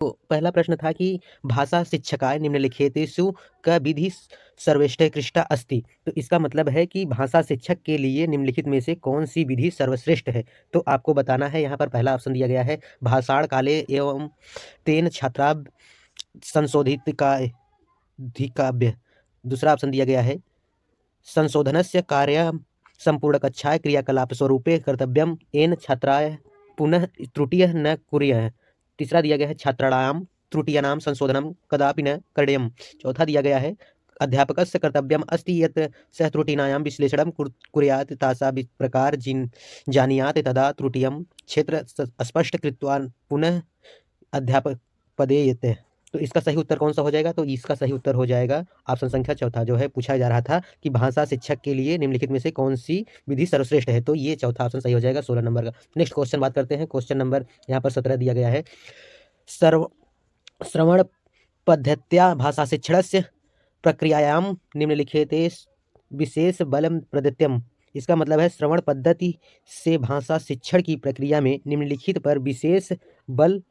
तो पहला प्रश्न था कि भाषा शिक्षकाय निम्नलिखितेषु क विधि सर्वश्रेष्ठा अस्ति। तो इसका मतलब है कि भाषा शिक्षक के लिए निम्नलिखित में से कौन सी विधि सर्वश्रेष्ठ है। तो आपको बताना है, यहाँ पर पहला ऑप्शन दिया गया है भाषाण काले एवं तेन छात्रा संशोधित धिकाव्य। दूसरा ऑप्शन दिया गया है संशोधनस्य कार्य संपूर्ण कक्षाय क्रियाकलाप स्वरूपे कर्तव्यम एन छात्राय पुनः त्रुटियः न कुर्यः। तीसरा दिया गया है छात्राणाम त्रुटियानां संशोधनम कदापि न करणीयम्। चौथा दिया गया है अध्यापकस्य कर्तव्यम अस्ति यत् सः त्रुटीनां विश्लेषणं कुर्यात् तासा प्रकार जानीयात् तदा त्रुटियं क्षेत्र स्पष्ट कृत्वा पुनः अध्यापक पदेयते। तो इसका सही उत्तर कौन सा हो जाएगा? तो इसका सही उत्तर हो जाएगा ऑप्शन संख्या चौथा, जो है पूछा जा रहा था कि भाषा शिक्षक के लिए निम्नलिखित में से कौन सी विधि सर्वश्रेष्ठ है। तो ये चौथा ऑप्शन सही हो जाएगा 16 नंबर का। नेक्स्ट क्वेश्चन बात करते हैं। क्वेश्चन नंबर यहाँ पर 17 दिया गया है श्रवण पद्धत्या भाषा शिक्षणस्य प्रक्रियायां निम्नलिखिते विशेष बलम प्रदत्तम। इसका मतलब है श्रवण पद्धति से भाषा शिक्षण की प्रक्रिया में निम्नलिखित पर विशेष बल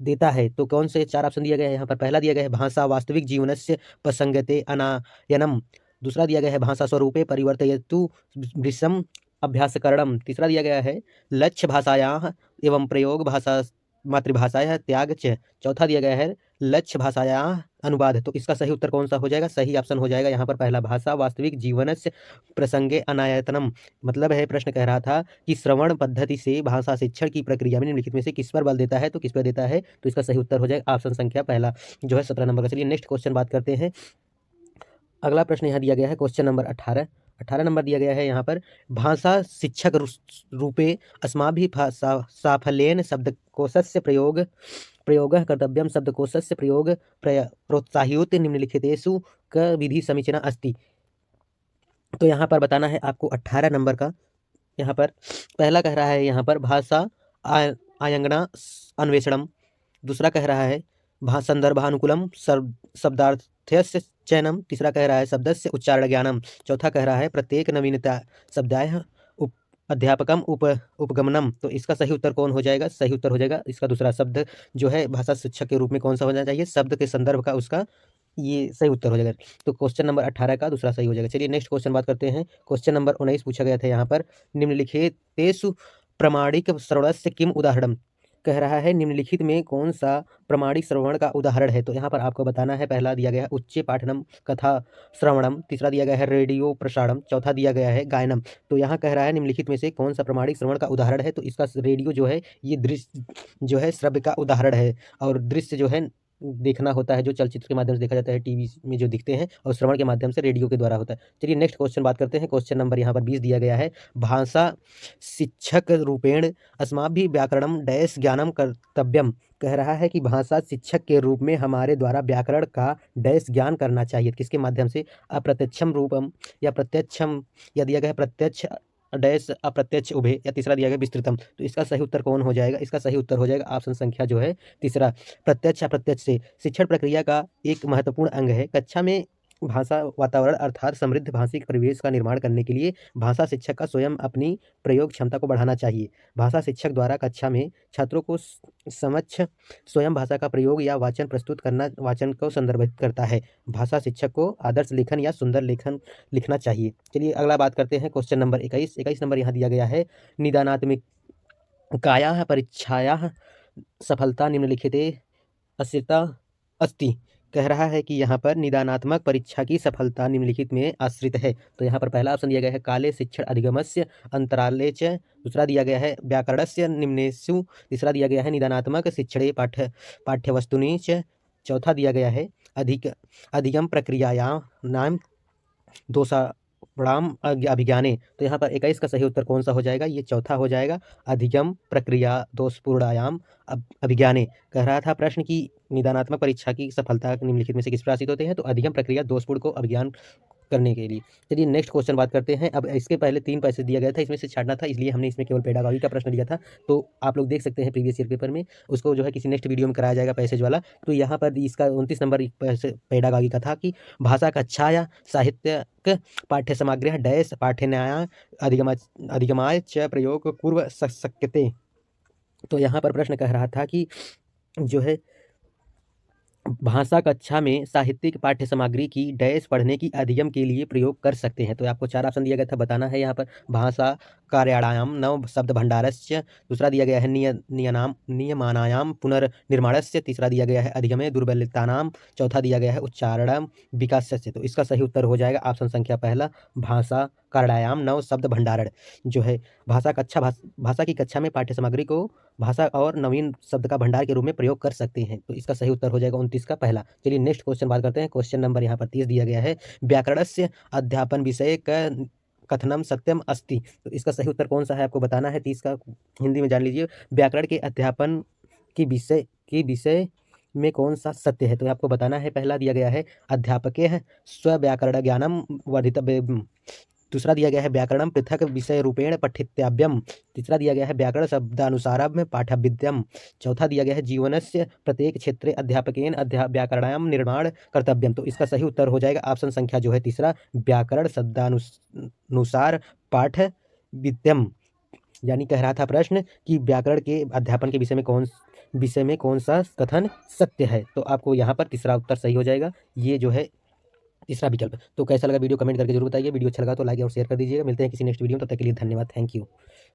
देता है। तो कौन से चार ऑप्शन दिया गया है यहाँ पर? पहला दिया गया है भाषा वास्तविक जीवनस्य प्रसंगते अनायनम। दूसरा दिया गया है भाषा स्वरूपे परिवर्तयतु वृषम अभ्यासकरणम। तीसरा दिया गया है लक्ष्य भाषायाः एवं प्रयोग भाषा मातृभाषायाः त्याग च। चौथा दिया गया है लक्ष्य भाषायाः अनुवाद। तो इसका सही उत्तर कौन सा हो जाएगा? सही ऑप्शन हो जाएगा यहाँ पर पहला, भाषा वास्तविक जीवनस्य प्रसंगे अनायतनम। मतलब है प्रश्न कह रहा था कि श्रवण पद्धति से भाषा शिक्षण की प्रक्रिया में निम्नलिखित में से किस पर बल देता है, तो किस पर देता है? तो इसका सही उत्तर हो जाएगा ऑप्शन संख्या पहला, जो है 17 नंबर का। चलिए नेक्स्ट क्वेश्चन बात करते हैं। अगला प्रश्न यहाँ दिया गया है क्वेश्चन नंबर 18 नंबर दिया गया है यहाँ पर भाषा शिक्षक रूपे अस्माभिः भाषा साफल्येन शब्दकोशस्य प्रयोगः कर्तव्यं शब्दकोशस्य प्रयोग प्रोत्साह्योत निम्नलिखितेषु क विधि समीचीना अस्ति। तो यहाँ पर बताना है आपको 18 नंबर का। यहाँ पर पहला कह रहा है यहाँ पर भाषा आयंगना अन्वेषणम। दूसरा कह रहा है संदर्भानुकूलम शब्दार्थस्य चयनम। तीसरा कह रहा है शब्दस्य उच्चारण ज्ञानम। चौथा कह रहा है प्रत्येक नवीनता शब्दाय अध्यापकम उपगमनम। तो इसका सही उत्तर कौन हो जाएगा? सही उत्तर हो जाएगा इसका दूसरा, शब्द जो है भाषा शिक्षक के रूप में कौन सा होना चाहिए? शब्द के संदर्भ का उसका ये सही उत्तर हो जाएगा। तो क्वेश्चन नंबर 18 का दूसरा सही हो जाएगा। चलिए नेक्स्ट क्वेश्चन बात करते हैं। क्वेश्चन नंबर 19 पूछा गया था यहाँ पर निम्नलिखितेषु प्रमाणिक श्रवणस्य किम उदाहरणम। कह रहा है निम्नलिखित में कौन सा प्रमाणिक श्रवण का उदाहरण है। तो यहाँ पर आपको बताना है, पहला दिया गया है उच्च पाठनम कथा श्रवणम। तीसरा दिया गया है रेडियो प्रसारणम। चौथा दिया गया है गायनम। तो यहाँ कह रहा है निम्नलिखित में से कौन सा प्रमाणिक श्रवण का उदाहरण है। तो इसका रेडियो जो है ये दृश्य जो है श्रव्य का उदाहरण है, और दृश्य जो है देखना होता है, जो चलचित्र के माध्यम से देखा जाता है, टीवी में जो दिखते हैं, और श्रवण के माध्यम से रेडियो के द्वारा होता है। चलिए नेक्स्ट क्वेश्चन बात करते हैं। क्वेश्चन नंबर यहाँ पर 20 दिया गया है भाषा शिक्षक रूपेण अस्माभिः व्याकरणम डैश ज्ञानम कर्तव्यम। कह रहा है कि भाषा शिक्षक के रूप में हमारे द्वारा व्याकरण का डैश ज्ञान करना चाहिए। किसके माध्यम से? अप्रत्यक्षम रूपम या प्रत्यक्षम, या दिया गया है प्रत्यक्ष डैश अप्रत्यक्ष उभय, या तीसरा दिया गया विस्तृतम। तो इसका सही उत्तर कौन हो जाएगा? इसका सही उत्तर हो जाएगा ऑप्शन संख्या जो है तीसरा, प्रत्यक्ष अप्रत्यक्ष से शिक्षण प्रक्रिया का एक महत्वपूर्ण अंग है। कक्षा में भाषा वातावरण अर्थात समृद्ध भाषिक परिवेश का निर्माण करने के लिए भाषा शिक्षक का स्वयं अपनी प्रयोग क्षमता को बढ़ाना चाहिए। भाषा शिक्षक द्वारा कक्षा में छात्रों को समक्ष स्वयं भाषा का प्रयोग या वाचन प्रस्तुत करना वाचन को संदर्भित करता है। भाषा शिक्षक को आदर्श लेखन या सुंदर लेखन लिखना चाहिए। चलिए अगला बात करते हैं। क्वेश्चन नंबर 21 नंबर यहाँ दिया गया है निदानात्मक कायाः परीक्षायाः सफलता निम्नलिखिते आश्रिता अस्ति। कह रहा है कि यहाँ पर निदानात्मक परीक्षा की सफलता निम्नलिखित में आश्रित है। तो यहाँ पर पहला ऑप्शन दिया गया है काले शिक्षण अधिगमस्य अंतराले च। दूसरा दिया गया है व्याकरणस्य निम्नेषु। तीसरा दिया गया है निदानात्मक शिक्षणे पाठ्यवस्तुनि च। चौथा दिया गया है अधिगम प्रक्रियायां दोषाणाम अभिज्ञाने। तो यहाँ पर 21 का सही उत्तर कौन सा हो जाएगा? ये चौथा हो जाएगा, अधिगम प्रक्रिया दोषपूर्णायाम अभिज्ञाने। कह रहा था प्रश्न की निदानात्मक परीक्षा की सफलता निम्नलिखित में से किस प्रकार होते हैं? तो अधिगम प्रक्रिया दोषपूर्ण को अभिज्ञान करने के लिए। चलिए नेक्स्ट क्वेश्चन बात करते हैं। अब इसके पहले 3 पैसे दिया गया था, इसमें से छाटना था, इसलिए हमने इसमें केवल पेडागॉजी का प्रश्न दिया था। तो आप लोग देख सकते हैं प्रीवियस ईयर पेपर में, उसको जो है किसी नेक्स्ट वीडियो में कराया जाएगा पैसेज वाला। तो यहाँ पर इसका 29 नंबर पेडागॉजी का था कि भाषा कक्षाया साहित्यक पाठ्य समग्र डैश पाठ्यन्याय अधिगमाय च प्रयोग पूर्व शक्यते। तो यहाँ पर प्रश्न कह रहा था कि जो है भाषा कक्षा में साहित्यिक पाठ्य सामग्री की डैश पढ़ने की अधिगम के लिए प्रयोग कर सकते हैं। तो आपको 4 ऑप्शन दिया गया था, बताना है यहाँ पर। भाषा कार्याणायाम नव शब्द भंडारस्य, दूसरा दिया गया है नियमानायाम पुनर्निर्माणस्य, तीसरा दिया गया है अधिगमे दुर्बलतानाम, चौथा दिया गया है उच्चारण विकासस्य। तो इसका सही उत्तर हो जाएगा ऑप्शन संख्या पहला, भाषा कार्याणायाम नव शब्द भंडारण। जो है भाषा की कक्षा में पाठ्य सामग्री को भाषा और नवीन शब्द का भंडार के रूप में प्रयोग कर सकते हैं। तो इसका सही उत्तर हो जाएगा 29 का पहला। चलिए नेक्स्ट क्वेश्चन बात करते हैं। क्वेश्चन नंबर यहाँ पर 30 दिया गया है, व्याकरणस्य अध्यापन विषय का कथनम सत्यम अस्ति। तो इसका सही उत्तर कौन सा है आपको बताना है। 30 का हिंदी में जान लीजिए, व्याकरण के अध्यापन की विषय में कौन सा सत्य है। तो आपको बताना है। पहला दिया गया है अध्यापके स्व व्याकरण ज्ञानम वर्धितव्यम, दूसरा दिया गया है व्याकरणम पृथक विषय रूपेण पठितव्यम, तीसरा दिया गया है व्याकरण शब्दानुसारम पाठव्यम, चौथा दिया गया है जीवनस्य प्रत्येक क्षेत्रे अध्यापकेन व्याकरणायाम निर्माण कर्तव्यम। तो इसका सही उत्तर हो जाएगा ऑप्शन संख्या जो है तीसरा, व्याकरण शब्दानुसार पाठव्यम। यानी कह रहा था प्रश्न कि व्याकरण के अध्यापन के विषय में कौन सा कथन सत्य है। तो आपको यहाँ पर तीसरा उत्तर सही हो जाएगा, ये जो है तीसरा विकल्प। तो कैसा लगा वीडियो कमेंट करके जरूर बताइए। वीडियो अच्छा लगा तो लाइक और शेयर कर दीजिएगा। मिलते हैं किसी नेक्स्ट वीडियो में, तब तक के लिए धन्यवाद, थैंक यू।